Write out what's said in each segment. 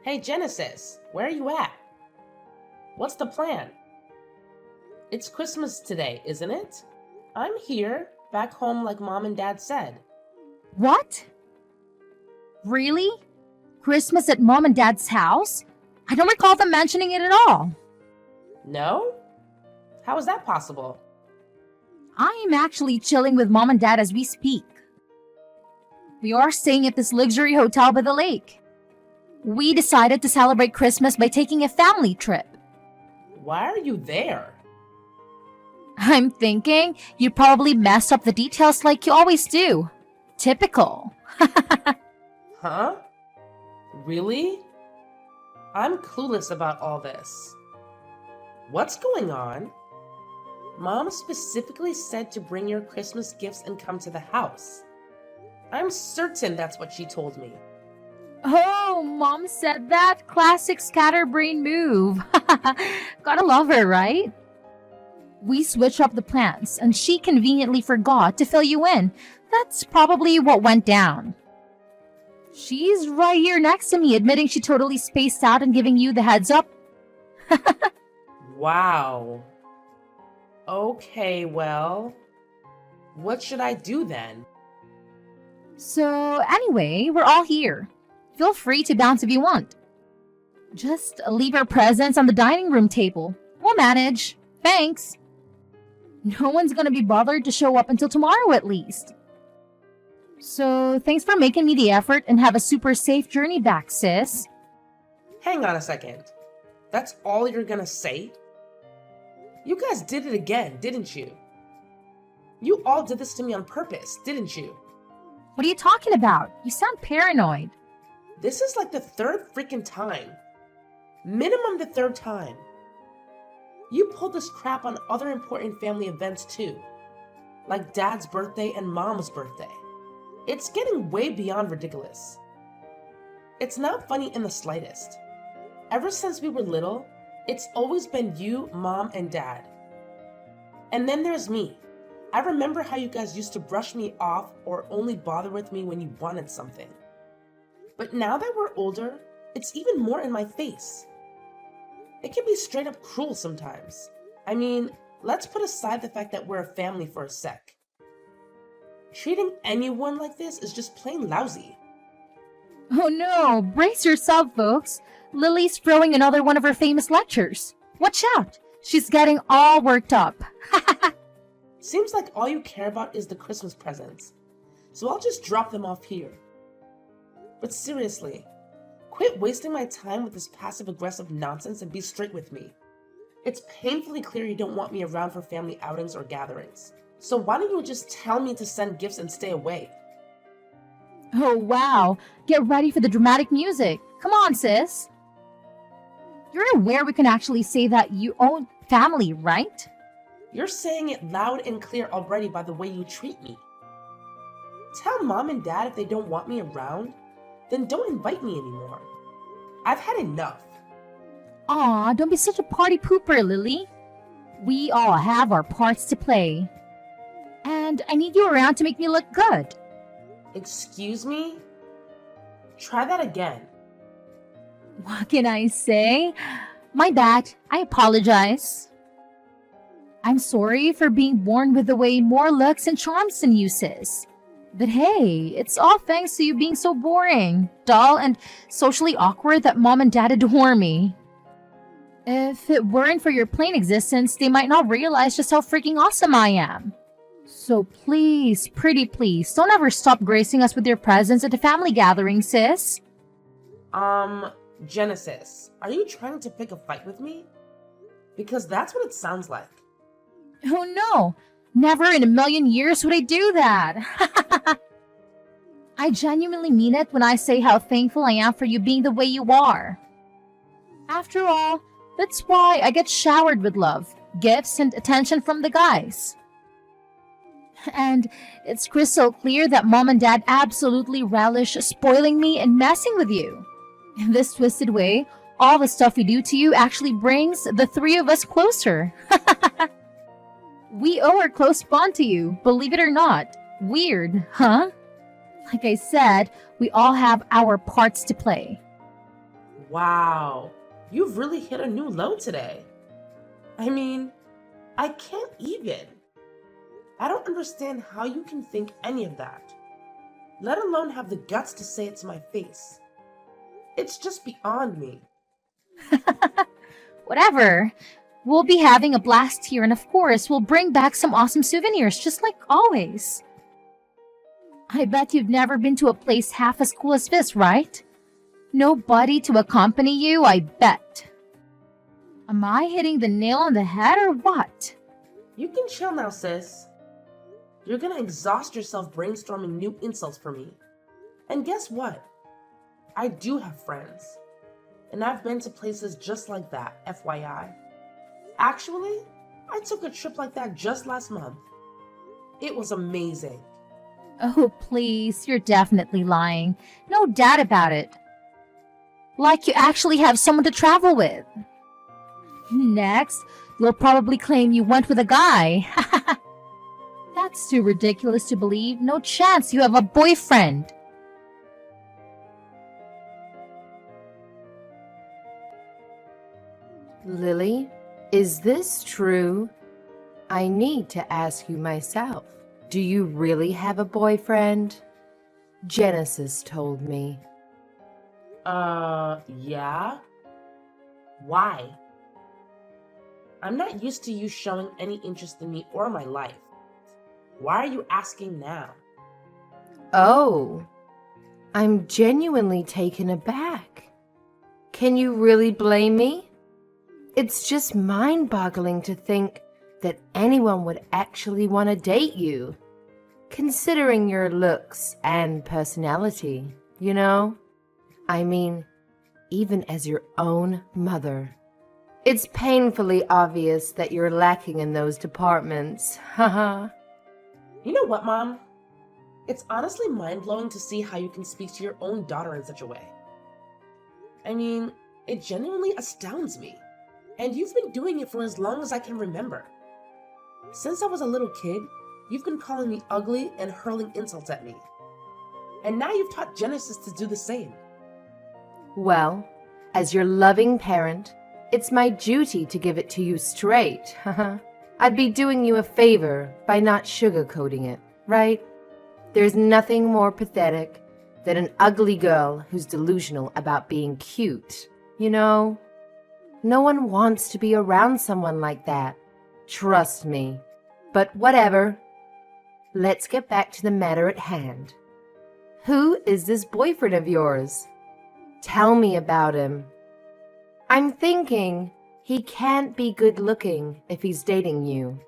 Hey Genesis, where are you at? What's the plan? It's Christmas today, isn't it? I'm here, back home like mom and dad said. What? Really? Christmas at mom and dad's house? I don't recall them mentioning it at all. No? How is that possible? I am actually chilling with mom and dad as we speak. We are staying at this luxury hotel by the lake. We decided to celebrate Christmas by taking a family trip. Why are you there? I'm thinking you probably messed up the details like you always do. Typical. Huh? Really? I'm clueless about all this. What's going on? Mom specifically said to bring your Christmas gifts and come to the house. I'm certain that's what she told me. Oh, mom said that? Classic scatterbrain move. Gotta love her, right? We switched up the plans, and she conveniently forgot to fill you in. That's probably what went down. She's right here next to me, admitting she totally spaced out and giving you the heads up. Wow. Okay, well, what should I do then? So, anyway, we're all here. Feel free to bounce if you want. Just leave your presents on the dining room table. We'll manage. Thanks. No one's gonna be bothered to show up until tomorrow at least. So, thanks for making me the effort and have a super safe journey back, sis. Hang on a second. That's all you're gonna say? You guys did it again, didn't you? You all did this to me on purpose, didn't you? What are you talking about? You sound paranoid. This is like the third freaking time. Minimum the third time. You pulled this crap on other important family events too. Like Dad's birthday and Mom's birthday. It's getting way beyond ridiculous. It's not funny in the slightest. Ever since we were little, it's always been you, Mom, and Dad. And then there's me. I remember how you guys used to brush me off or only bother with me when you wanted something. But now that we're older, it's even more in my face. It can be straight up cruel sometimes. I mean, let's put aside the fact that we're a family for a sec. Treating anyone like this is just plain lousy. Oh no, brace yourself, folks. Lily's throwing another one of her famous lectures. Watch out, she's getting all worked up. Seems like all you care about is the Christmas presents, so I'll just drop them off here. But seriously, quit wasting my time with this passive-aggressive nonsense and be straight with me. It's painfully clear you don't want me around for family outings or gatherings, so why don't you just tell me to send gifts and stay away? Oh wow, get ready for the dramatic music. Come on, sis. You're aware we can actually say that you own family, right? You're saying it loud and clear already by the way you treat me. Tell Mom and Dad if they don't want me around, then don't invite me anymore. I've had enough. Aw, don't be such a party pooper, Lily. We all have our parts to play. And I need you around to make me look good. Excuse me? Try that again. What can I say? My bad. I apologize. I'm sorry for being born with way more looks and charms than you, sis. But hey, it's all thanks to you being so boring, dull, and socially awkward that mom and dad adore me. If it weren't for your plain existence, they might not realize just how freaking awesome I am. So please, pretty please, don't ever stop gracing us with your presence at the family gathering, sis. Genesis, are you trying to pick a fight with me? Because that's what it sounds like. Oh no, never in a million years would I do that. I genuinely mean it when I say how thankful I am for you being the way you are. After all, that's why I get showered with love, gifts, and attention from the guys. And it's crystal clear that mom and dad absolutely relish spoiling me and messing with you. In this twisted way, all the stuff we do to you actually brings the three of us closer. We owe our close bond to you, believe it or not. Weird, huh? Like I said, we all have our parts to play. Wow, you've really hit a new low today. I mean, I can't even. I don't understand how you can think any of that, let alone have the guts to say it to my face. It's just beyond me. Whatever. We'll be having a blast here, and of course, we'll bring back some awesome souvenirs, just like always. I bet you've never been to a place half as cool as this, right? Nobody to accompany you, I bet. Am I hitting the nail on the head or what? You can chill now, sis. You're gonna exhaust yourself brainstorming new insults for me. And guess what? I do have friends. And I've been to places just like that, FYI. Actually, I took a trip like that just last month. It was amazing. Oh, please, you're definitely lying. No doubt about it. Like you actually have someone to travel with. Next, you'll probably claim you went with a guy. That's too ridiculous to believe. No chance you have a boyfriend. Lily, is this true? I need to ask you myself. Do you really have a boyfriend? Genesis told me. Yeah? Why? I'm not used to you showing any interest in me or my life. Why are you asking now? Oh, I'm genuinely taken aback. Can you really blame me? It's just mind-boggling to think that anyone would actually want to date you, considering your looks and personality, you know? I mean, even as your own mother. It's painfully obvious that you're lacking in those departments, haha. You know what, Mom? It's honestly mind-blowing to see how you can speak to your own daughter in such a way. I mean, it genuinely astounds me. And you've been doing it for as long as I can remember. Since I was a little kid, you've been calling me ugly and hurling insults at me. And now you've taught Genesis to do the same. Well, as your loving parent, it's my duty to give it to you straight, haha. I'd be doing you a favor by not sugarcoating it, right? There's nothing more pathetic than an ugly girl who's delusional about being cute, you know? No one wants to be around someone like that. Trust me. But whatever. Let's get back to the matter at hand. Who is this boyfriend of yours? Tell me about him. I'm thinking he can't be good looking if he's dating you.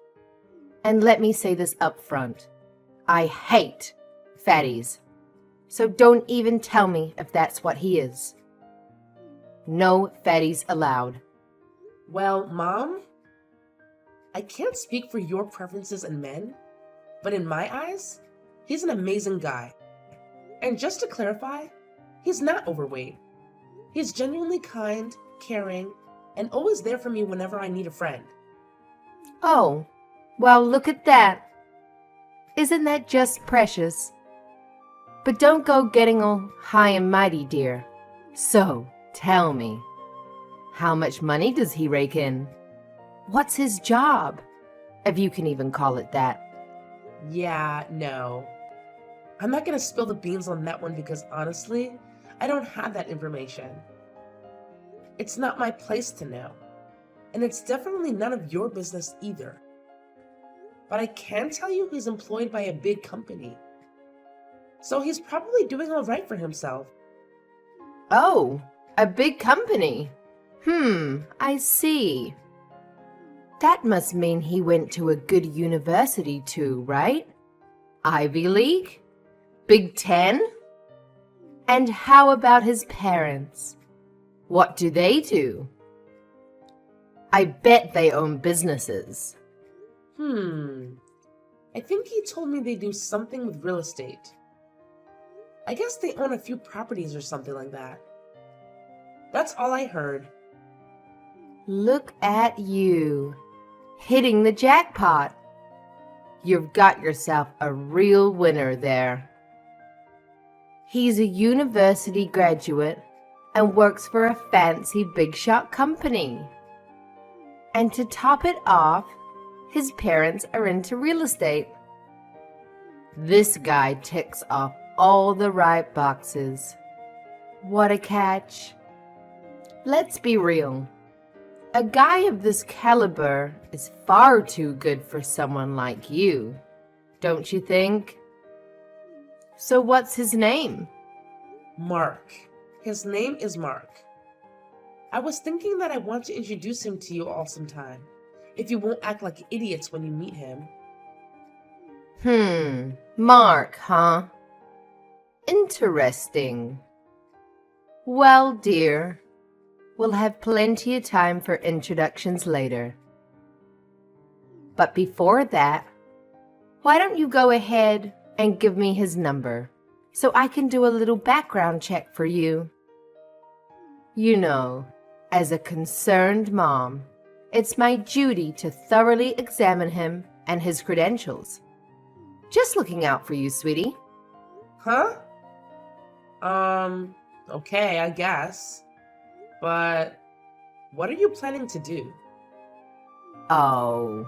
And let me say this up front. I hate fatties. So don't even tell me if that's what he is. No fatties allowed. Well, Mom, I can't speak for your preferences in men, but in my eyes, he's an amazing guy. And just to clarify, he's not overweight. He's genuinely kind, caring, and always there for me whenever I need a friend. Oh, well, look at that. Isn't that just precious? But don't go getting all high and mighty, dear. So, tell me, how much money does he rake in? What's his job? If you can even call it that. Yeah, no. I'm not gonna spill the beans on that one because honestly, I don't have that information. It's not my place to know. And it's definitely none of your business either. But I can tell you he's employed by a big company. So he's probably doing all right for himself. Oh, a big company. I see. That must mean he went to a good university too, right? Ivy League? Big Ten? And how about his parents? What do they do? I bet they own businesses. I think he told me they do something with real estate. I guess they own a few properties or something like that. That's all I heard. Look at you, hitting the jackpot. You've got yourself a real winner there. He's a university graduate, and works for a fancy big shot company. And to top it off, his parents are into real estate. This guy ticks off all the right boxes. What a catch. Let's be real. A guy of this caliber is far too good for someone like you, don't you think? So what's his name? Mark. His name is Mark. I was thinking that I want to introduce him to you all sometime, if you won't act like idiots when you meet him. Mark, huh? Interesting. Well, dear, we'll have plenty of time for introductions later. But before that, why don't you go ahead and give me his number so I can do a little background check for you? You know, as a concerned mom, it's my duty to thoroughly examine him and his credentials. Just looking out for you, sweetie. Huh? Okay, I guess. But what are you planning to do? Oh,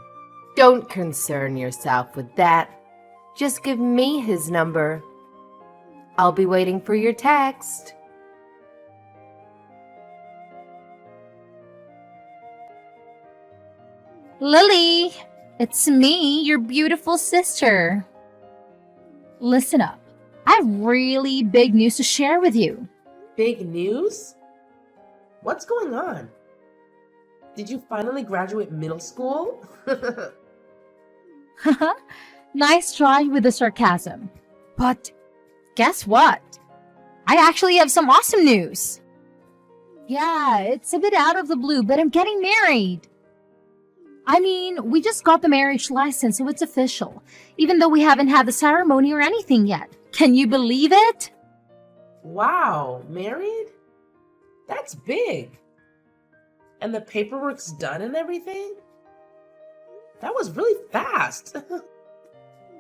don't concern yourself with that. Just give me his number. I'll be waiting for your text. Lily, it's me, your beautiful sister. Listen up. I have really big news to share with you. Big news? What's going on? Did you finally graduate middle school? Nice try with the sarcasm. But guess what? I actually have some awesome news. Yeah, it's a bit out of the blue, but I'm getting married. I mean, we just got the marriage license, so it's official, even though we haven't had the ceremony or anything yet. Can you believe it? Wow, married? That's big. And the paperwork's done and everything? That was really fast.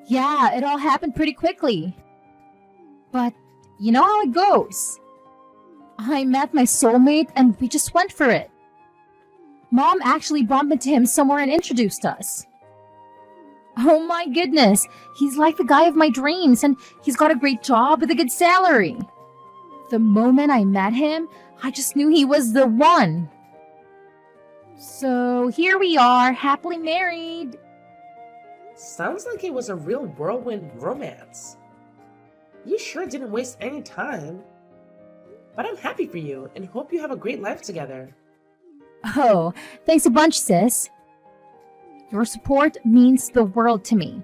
Yeah, it all happened pretty quickly. But you know how it goes. I met my soulmate and we just went for it. Mom actually bumped into him somewhere and introduced us. Oh my goodness, he's like the guy of my dreams and he's got a great job with a good salary. The moment I met him, I just knew he was the one. So here we are, happily married. Sounds like it was a real whirlwind romance. You sure didn't waste any time. But I'm happy for you and hope you have a great life together. Oh, thanks a bunch, sis. Your support means the world to me.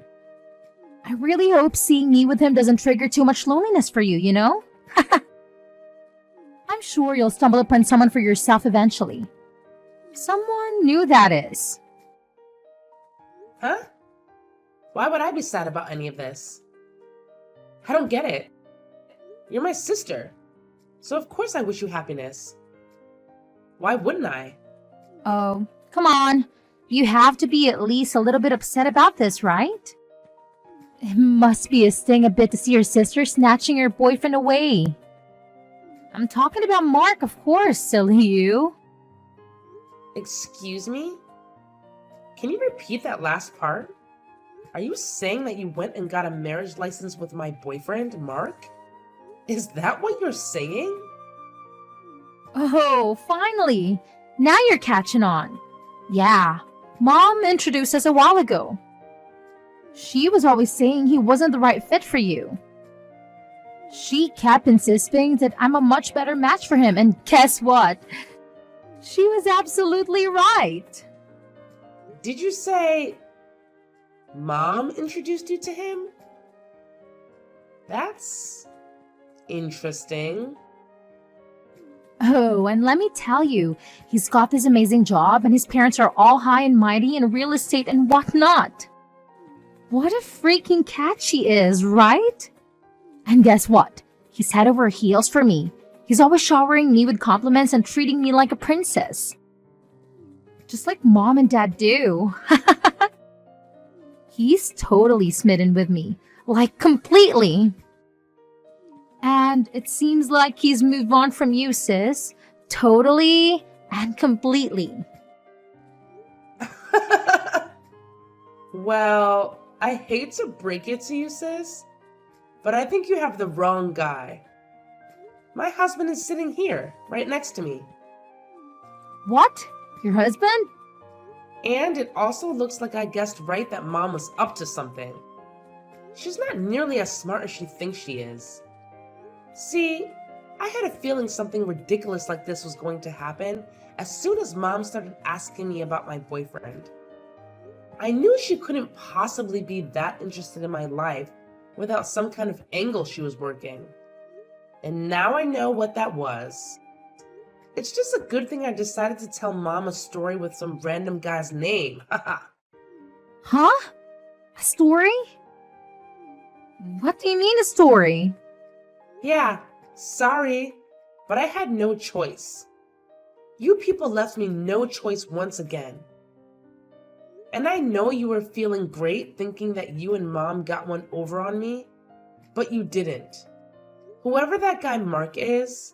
I really hope seeing me with him doesn't trigger too much loneliness for you, you know? I'm sure you'll stumble upon someone for yourself eventually. Someone new, that is. Huh? Why would I be sad about any of this? I don't get it. You're my sister, so of course I wish you happiness. Why wouldn't I? Oh, come on. You have to be at least a little bit upset about this, right? It must be a sting a bit to see your sister snatching your boyfriend away. I'm talking about Mark, of course, silly you. Excuse me? Can you repeat that last part? Are you saying that you went and got a marriage license with my boyfriend, Mark? Is that what you're saying? Oh, finally! Now you're catching on. Yeah, Mom introduced us a while ago. She was always saying he wasn't the right fit for you. She kept insisting that I'm a much better match for him, and guess what? She was absolutely right. Did you say Mom introduced you to him? That's interesting. Oh, and let me tell you, he's got this amazing job and his parents are all high and mighty in real estate and whatnot. What a freaking catch she is, right? And guess what? He's head over heels for me. He's always showering me with compliments and treating me like a princess. Just like Mom and Dad do. He's totally smitten with me. Like, completely. And it seems like he's moved on from you, sis. Totally and completely. Well, I hate to break it to you, sis, but I think you have the wrong guy. My husband is sitting here, right next to me. What? Your husband? And it also looks like I guessed right that Mom was up to something. She's not nearly as smart as she thinks she is. See, I had a feeling something ridiculous like this was going to happen as soon as Mom started asking me about my boyfriend. I knew she couldn't possibly be that interested in my life without some kind of angle she was working. And now I know what that was. It's just a good thing I decided to tell Mom a story with some random guy's name. Haha. Huh? A story? What do you mean a story? Yeah, sorry, but I had no choice. You people left me no choice once again. And I know you were feeling great thinking that you and Mom got one over on me, but you didn't. Whoever that guy Mark is,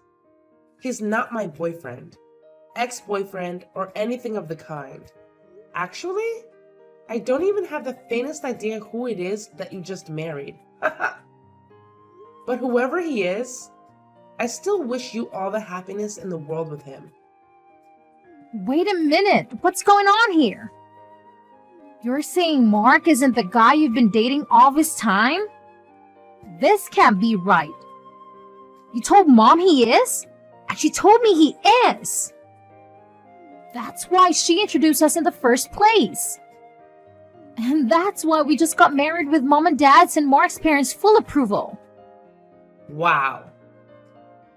he's not my boyfriend, ex-boyfriend, or anything of the kind. Actually, I don't even have the faintest idea who it is that you just married. But whoever he is, I still wish you all the happiness in the world with him. Wait a minute. What's going on here? You're saying Mark isn't the guy you've been dating all this time? This can't be right. You told Mom he is? And she told me he is. That's why she introduced us in the first place. And that's why we just got married with Mom and Dad's and Mark's parents' full approval. Wow.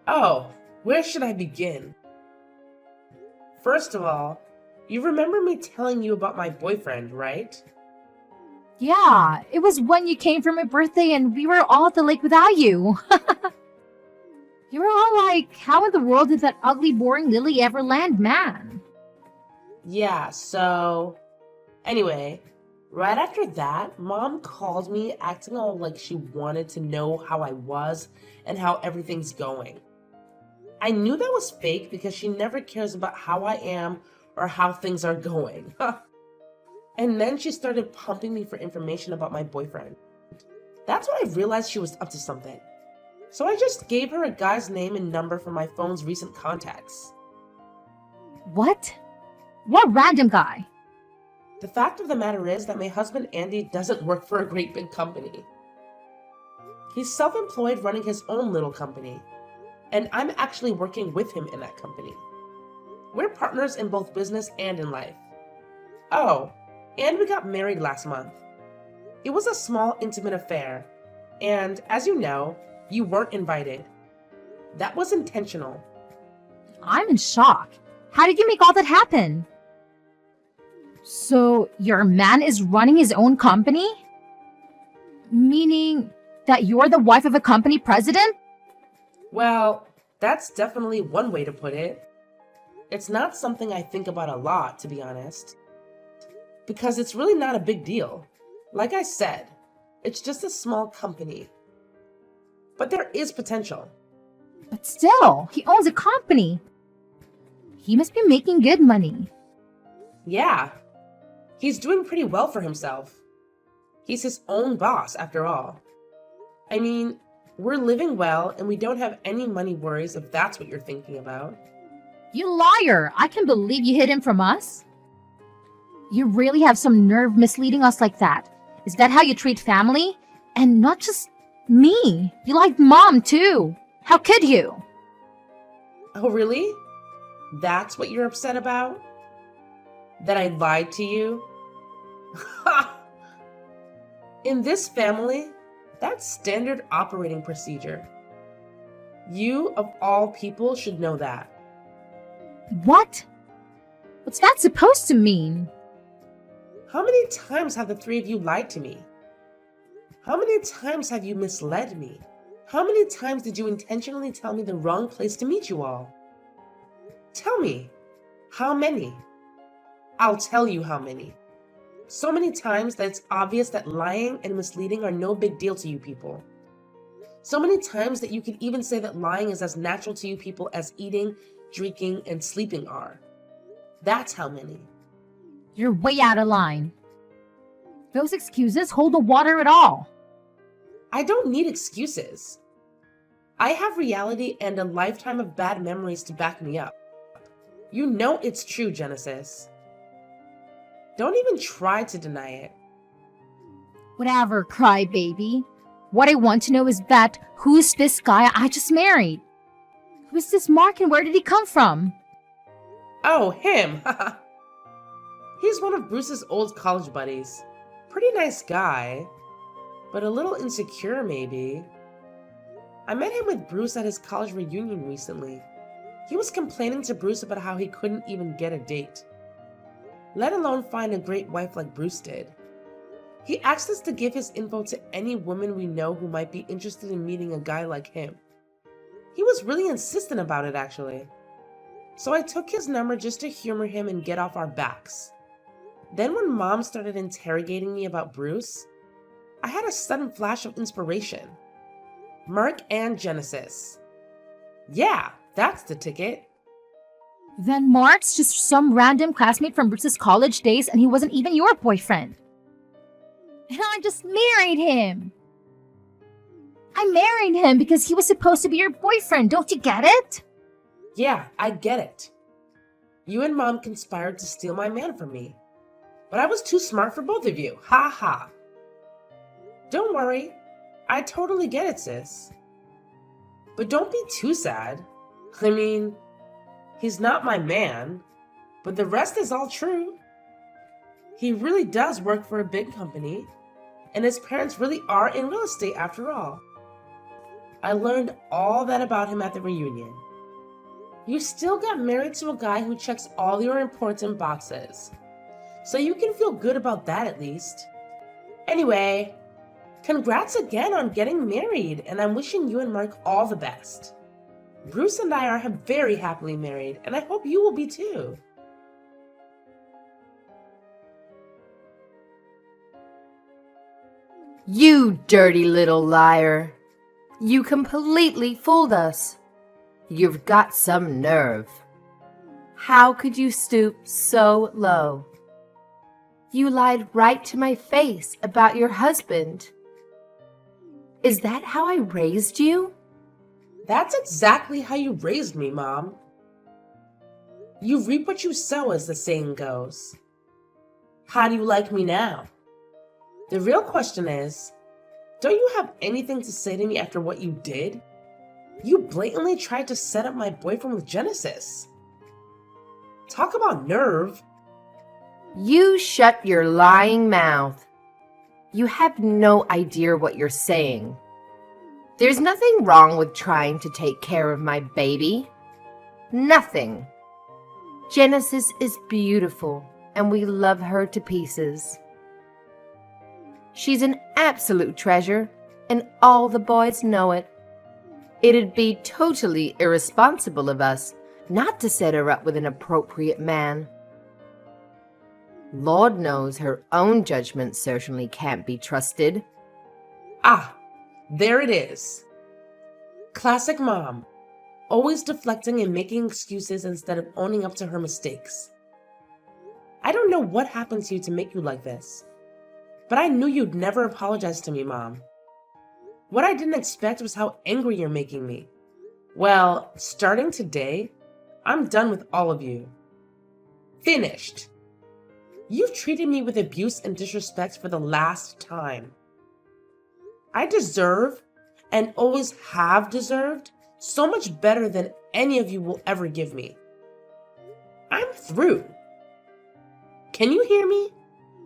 Oh, where should I begin? First of all, you remember me telling you about my boyfriend, right? Yeah, it was when you came for my birthday and we were all at the lake without you. You were all like, how in the world did that ugly, boring Lily ever land, man? Yeah, so... Anyway, right after that, Mom called me acting all like she wanted to know how I was and how everything's going. I knew that was fake because she never cares about how I am or how things are going. And then she started pumping me for information about my boyfriend. That's when I realized she was up to something. So I just gave her a guy's name and number from my phone's recent contacts. What? What random guy? The fact of the matter is that my husband Andy doesn't work for a great big company. He's self-employed running his own little company, and I'm actually working with him in that company. We're partners in both business and in life. Oh, and we got married last month. It was a small, intimate affair, and as you know, you weren't invited. That was intentional. I'm in shock. How did you make all that happen? So, your man is running his own company? Meaning that you're the wife of a company president? Well, that's definitely one way to put it. It's not something I think about a lot, to be honest. Because it's really not a big deal. Like I said, it's just a small company. But there is potential. But still, he owns a company. He must be making good money. Yeah, he's doing pretty well for himself. He's his own boss, after all. I mean, we're living well and we don't have any money worries if that's what you're thinking about. You liar! I can't believe you hid him from us. You really have some nerve misleading us like that. Is that how you treat family? And not just me. You like Mom, too. How could you? Oh, really? That's what you're upset about? That I lied to you? In this family, that's standard operating procedure. You, of all people, should know that. What? What's that supposed to mean? How many times have the three of you lied to me? How many times have you misled me? How many times did you intentionally tell me the wrong place to meet you all? Tell me, how many? I'll tell you how many. So many times that it's obvious that lying and misleading are no big deal to you people. So many times that you could even say that lying is as natural to you people as eating, drinking, and sleeping are. That's how many. You're way out of line. Those excuses hold the water at all. I don't need excuses. I have reality and a lifetime of bad memories to back me up. You know it's true, Genesis. Don't even try to deny it. Whatever, crybaby. What I want to know is that who's this guy I just married? Who's this Mark and where did he come from? Oh, him! He's one of Bruce's old college buddies. Pretty nice guy, but a little insecure maybe. I met him with Bruce at his college reunion recently. He was complaining to Bruce about how he couldn't even get a date, let alone find a great wife like Bruce did. He asked us to give his info to any woman we know who might be interested in meeting a guy like him. He was really insistent about it, actually. So I took his number just to humor him and get off our backs. Then when Mom started interrogating me about Bruce, I had a sudden flash of inspiration. Mark and Genesis. Yeah, that's the ticket. Then Mark's just some random classmate from Bruce's college days and he wasn't even your boyfriend. And I just married him. I married him because he was supposed to be your boyfriend. Don't you get it? Yeah, I get it. You and Mom conspired to steal my man from me. But I was too smart for both of you. Ha ha. Don't worry. I totally get it, sis. But don't be too sad. I mean, he's not my man, but the rest is all true. He really does work for a big company, and his parents really are in real estate after all. I learned all that about him at the reunion. You still got married to a guy who checks all your important boxes, so you can feel good about that at least. Anyway, congrats again on getting married, and I'm wishing you and Mark all the best. Bruce and I are very happily married, and I hope you will be too. You dirty little liar. You completely fooled us. You've got some nerve. How could you stoop so low? You lied right to my face about your husband. Is that how I raised you? That's exactly how you raised me, Mom. You reap what you sow, as the saying goes. How do you like me now? The real question is, don't you have anything to say to me after what you did? You blatantly tried to set up my boyfriend with Genesis. Talk about nerve. You shut your lying mouth. You have no idea what you're saying. There's nothing wrong with trying to take care of my baby. Nothing. Genesis is beautiful, and we love her to pieces. She's an absolute treasure, and all the boys know it. It'd be totally irresponsible of us not to set her up with an appropriate man. Lord knows her own judgment certainly can't be trusted. Ah, there it is. Classic Mom, always deflecting and making excuses instead of owning up to her mistakes. I don't know what happened to you to make you like this, but I knew you'd never apologize to me, Mom. What I didn't expect was how angry you're making me. Well, starting today, I'm done with all of you. Finished. You've treated me with abuse and disrespect for the last time. I deserve, and always have deserved, so much better than any of you will ever give me. I'm through. Can you hear me?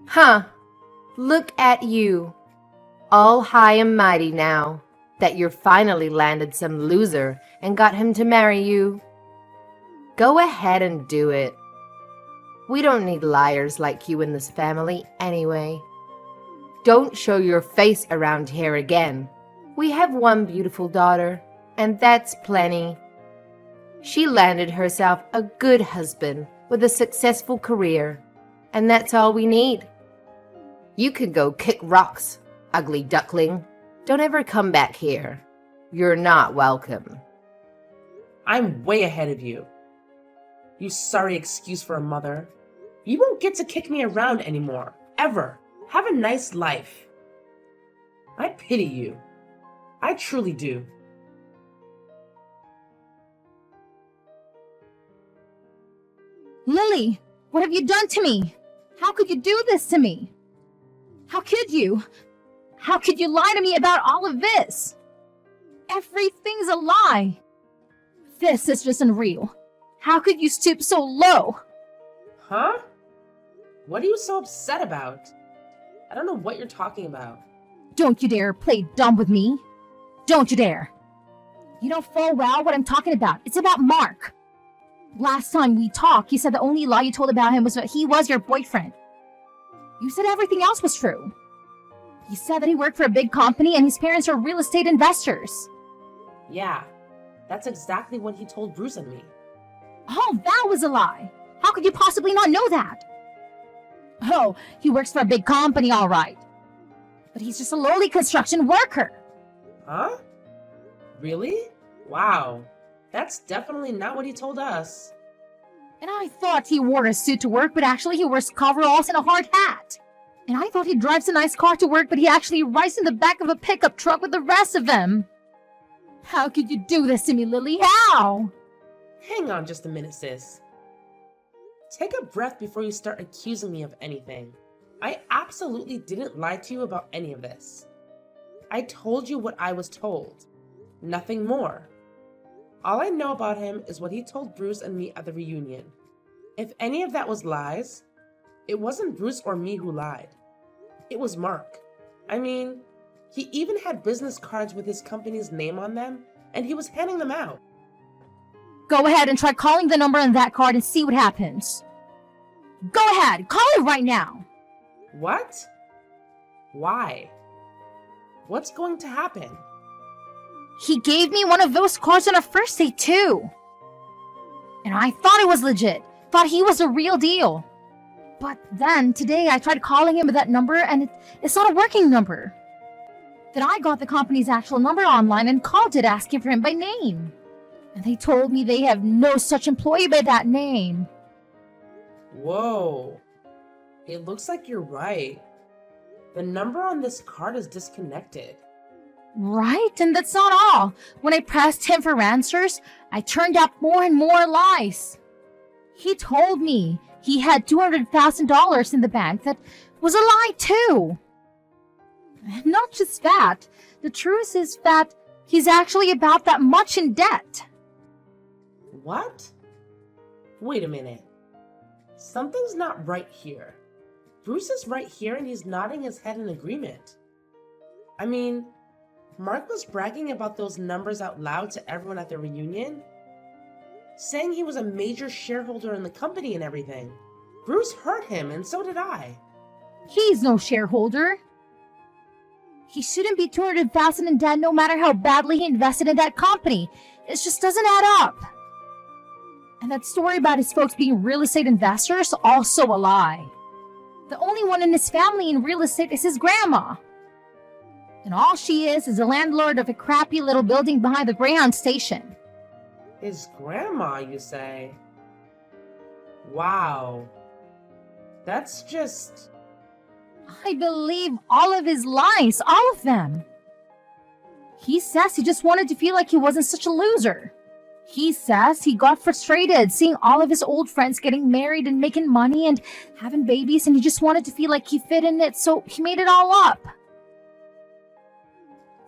Huh. Look at you. All high and mighty now that you're finally landed some loser and got him to marry you. Go ahead and do it. We don't need liars like you in this family anyway. Don't show your face around here again. We have one beautiful daughter, and that's plenty. She landed herself a good husband with a successful career, and that's all we need. You could go kick rocks, ugly duckling. Don't ever come back here. You're not welcome. I'm way ahead of you. You sorry excuse for a mother. You won't get to kick me around anymore, ever. Have a nice life. I pity you. I truly do. Lily, what have you done to me? How could you do this to me? How could you? How could you lie to me about all of this? Everything's a lie. This is just unreal. How could you stoop so low? Huh? What are you so upset about? I don't know what you're talking about. Don't you dare play dumb with me. Don't you dare. You don't full well what I'm talking about. It's about Mark. Last time we talked, you said the only lie you told about him was that he was your boyfriend. You said everything else was true. You said that he worked for a big company and his parents are real estate investors. Yeah, that's exactly what he told Bruce and me. Oh, that was a lie. How could you possibly not know that? Oh, he works for a big company, all right. But he's just a lowly construction worker. Huh? Really? Wow. That's definitely not what he told us. And I thought he wore a suit to work, but actually he wears coveralls and a hard hat. And I thought he drives a nice car to work, but he actually rides in the back of a pickup truck with the rest of them. How could you do this to me, Lily? How? Hang on just a minute, sis. Take a breath before you start accusing me of anything. I absolutely didn't lie to you about any of this. I told you what I was told. Nothing more. All I know about him is what he told Bruce and me at the reunion. If any of that was lies, it wasn't Bruce or me who lied. It was Mark. I mean, he even had business cards with his company's name on them, and he was handing them out. Go ahead and try calling the number on that card and see what happens. Go ahead, call it right now. What? Why? What's going to happen? He gave me one of those cards on our first date too. And I thought it was legit. Thought he was a real deal. But then today I tried calling him with that number and it's not a working number. Then I got the company's actual number online and called it asking for him by name. And they told me they have no such employee by that name. Whoa. It looks like you're right. The number on this card is disconnected. Right? And that's not all. When I pressed him for answers, I turned up more and more lies. He told me he had $200,000 in the bank. That was a lie too. And not just that. The truth is that he's actually about that much in debt. What? Wait a minute. Something's not right here. Bruce is right here and he's nodding his head in agreement. I mean, Mark was bragging about those numbers out loud to everyone at the reunion, saying he was a major shareholder in the company and everything. Bruce heard him, and so did I. He's no shareholder. He shouldn't be $200,000 in debt no matter how badly he invested in that company. It just doesn't add up. And that story about his folks being real estate investors, also a lie. The only one in his family in real estate is his grandma. And all she is a landlord of a crappy little building behind the Greyhound station. His grandma, you say? Wow. That's just... I believe all of his lies, all of them. He says he just wanted to feel like he wasn't such a loser. He says he got frustrated seeing all of his old friends getting married and making money and having babies, and he just wanted to feel like he fit in it, so he made it all up.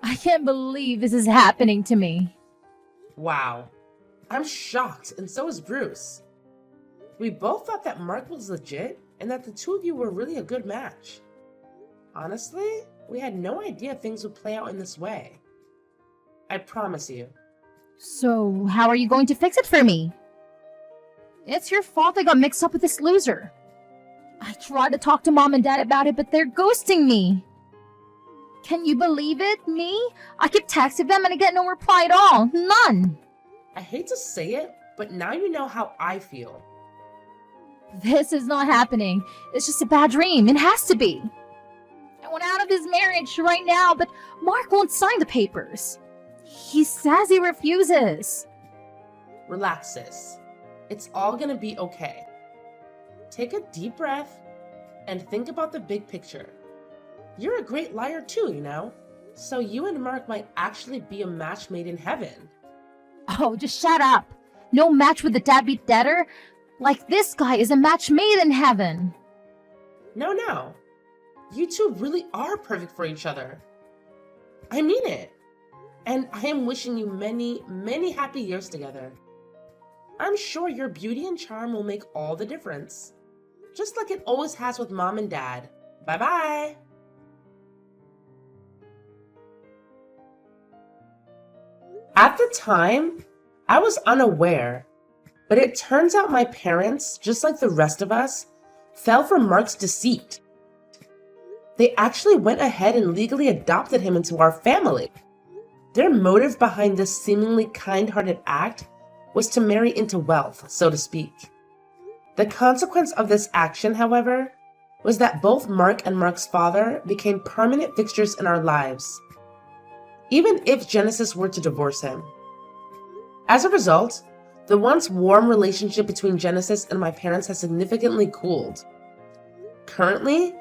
I can't believe this is happening to me. Wow. I'm shocked, and so is Bruce. We both thought that Mark was legit, and that the two of you were really a good match. Honestly, we had no idea things would play out in this way. I promise you. So, how are you going to fix it for me? It's your fault I got mixed up with this loser. I tried to talk to Mom and Dad about it, but they're ghosting me. Can you believe it? Me? I keep texting them and I get no reply at all. None. I hate to say it, but now you know how I feel. This is not happening. It's just a bad dream. It has to be. I want out of this marriage right now, but Mark won't sign the papers. He says he refuses. Relax, sis. It's all gonna be okay. Take a deep breath and think about the big picture. You're a great liar too, you know? So you and Mark might actually be a match made in heaven. Oh, just shut up. No match with the deadbeat debtor? Like this guy is a match made in heaven. No. You two really are perfect for each other. I mean it. And I am wishing you many, many happy years together. I'm sure your beauty and charm will make all the difference. Just like it always has with Mom and Dad. Bye-bye. At the time, I was unaware, but it turns out my parents, just like the rest of us, fell for Mark's deceit. They actually went ahead and legally adopted him into our family. Their motive behind this seemingly kind-hearted act was to marry into wealth, so to speak. The consequence of this action, however, was that both Mark and Mark's father became permanent fixtures in our lives, even if Genesis were to divorce him. As a result, the once warm relationship between Genesis and my parents has significantly cooled. Currently,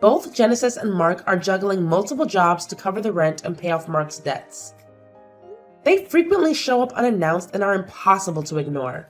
both Genesis and Mark are juggling multiple jobs to cover the rent and pay off Mark's debts. They frequently show up unannounced and are impossible to ignore.